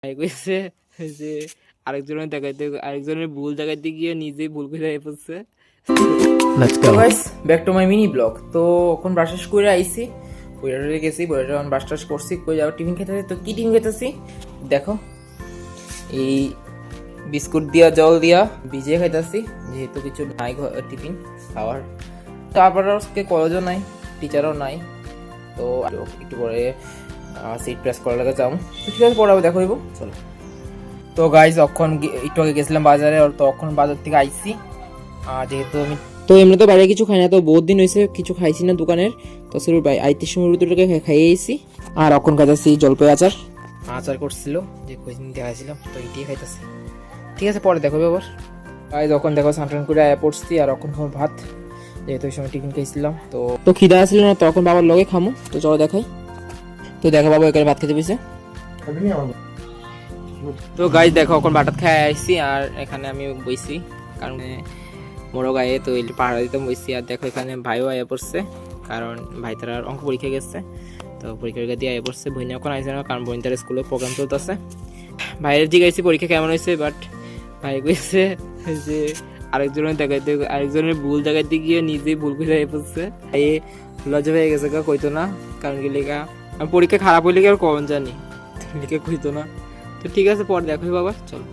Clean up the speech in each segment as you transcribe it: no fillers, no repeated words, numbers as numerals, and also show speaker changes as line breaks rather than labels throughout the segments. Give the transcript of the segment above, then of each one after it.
কইছে যে আরেকজনের দেখাইতে আরেকজনের ভুল দেখাইতে গিয়ে নিজেই ভুল করে পড়ছে।
Let's go guys, back to my mini blog. তো এখন ব্রাশ করে আইছি, বইটা গেছি, বইটা যখন ব্রাশ টাশ করছি, কই যাও টিফিন খেতে। তো কি টিফিন খেতেছি দেখো, এই বিস্কুট দিয়া জল দিয়া ভিজিয়ে খাইতেছি, যেহেতু কিছু নাই টিফিন খাওয়ার। তারপর আজকে কলেজও নাই, টিচারও নাই, তো একটু পরে সিট প্রেস করার লাগে যাও। তো ঠিক আছে, পড়াবো দেখো হইব, চলো। তো গাইজ অখন একটু আগে গেছিলাম বাজারে, আর তখন বাজার থেকে আইছি। যেহেতু আমি তো এমনি তো বাইরে কিছু খাই না, তো বহুত দিন হয়েছে কিছু খাইছি না দোকানের। তো শুরু আইতির সময় দুটোকে খাইয়ে আইছি। আর এখন খাইতেছি জলপাই আচার, আচার করছিল যে কয়েকদিন দেখাইছিলাম, তো এটাই খাইতেছি। ঠিক আছে, পরে দেখো আবার। গাইজ যখন দেখো সানটান করে আয়া পড়ছি, আর এখন খাবো ভাত, যেহেতু ওই সময় টিফিন খাইছিলাম। তো খিদা আসছিল না, তখন বাবার লগে খামো। তো চলো দেখাই। তো দেখো বাবা এখানে ভাত খেতে পেয়েছে। তো গাইজ দেখো এখন ভাত খাই আইছি, আর এখানে আমি বইছি কারণ মোড়ো গায়ে, তো এই পাহাড়া দিতে বইছি। আর দেখো এখানে ভাইও আয়া পড়ছে, কারণ ভাই তার অঙ্ক পরীক্ষা গেছে, তো পরীক্ষা দিয়ে আয়া পড়ছে। বইনে এখন আইসে না, কারণ বইন তার স্কুলে প্রোগ্রাম চলতেছে। ভাইয়ের জিজ্ঞাসি পরীক্ষা কেমন হয়েছে, বাট ভাই কইছে যে আরেকজনের দেখাইতে আরেকজনের ভুল দেখাইতে গিয়ে নিজেই ভুল করে পড়ছে। এই লজ্জা হয়ে গেছে, কইতো না, কারণ কি লেখা আমি পরীক্ষা খারাপ হইলে কি আর কমন জানি, লিখে কইতো না। তো ঠিক আছে, পরে দেখো বাবা, চলো।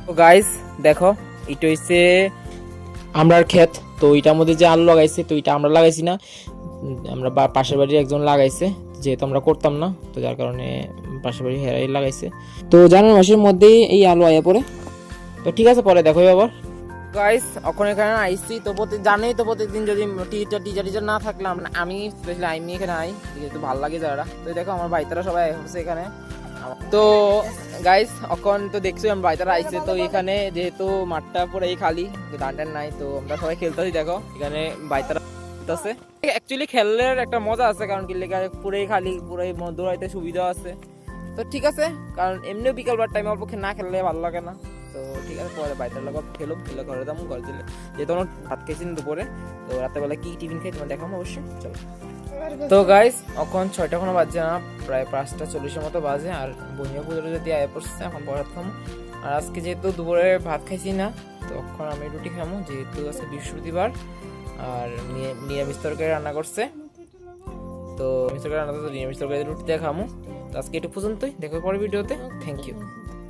তো গাইস দেখো, এটা হচ্ছে আমরার ক্ষেত। তো এটার মধ্যে যে আলু লাগাইছে, তো এটা আমরা লাগাইছি না, আমরা পাশের বাড়ির একজন লাগাইছে, যেহেতু আমরা করতাম না, তো যার কারণে পাশের বাড়ি হেরাই লাগাইছে। তো জানুয়ারি মাসের মধ্যেই এই আলু আয়া পড়ে। তো ঠিক আছে, পরে দেখো আবার। গাইস এখন এখানে আইসি, তো জানেই তো প্রত্যেকদিন যদি টিচার না থাকলে আমি স্পেশালি আমি এখানে আই, যেহেতু ভালো লাগে যারা। তো দেখো আমার ভাইতারা সবাই হচ্ছে এখানে। তো গাইস এখন তো দেখছো আমার ভাইতারা আইছে, তো এখানে যেহেতু মাঠটা পুরো খালি, ডান্ডার নাই, তো আমরা সবাই খেলতেছি। দেখো এখানে ভাইতারা খেলতেছে। অ্যাকচুয়ালি খেলার একটা মজা আছে, কারণ কি পুরোই খালি, পুরোই দৌড়াইতে সুবিধা আছে। তো ঠিক আছে, কারণ এমনিও বিকালবার টাইমে অল্প না খেললে ভালো লাগে না। তো ঠিক আছে, পরে বাইরের লোক খেলে ঘরে যাবো, ঘরে দিলে যেহেতু আমার ভাত খেয়েছি দুপুরে, তো রাতেরবেলা কি টিফিন খাই তোমার দেখাবো অবশ্যই, চলো। তো গাইস এখন 6টা কোনো বাজে না, প্রায় 5:40 মতো বাজে। আর বনিয়া পুজোর যদি আয় পড়ছে, এখন ভাত খামো। আর আজকে যেহেতু দুপুরে ভাত খাইছি না, তখন আমি রুটি খামো, যেহেতু আজকে বৃহস্পতিবার। আর নিরামিষ তরকারি রান্না করছে, তো নিরামিষ তরকারি রান্না করছে, নিরামিষ তরকারি রুটি দিয়ে খামো। তো আজকে একটু পর্যন্তই, দেখো পরের ভিডিওতে। Thank you.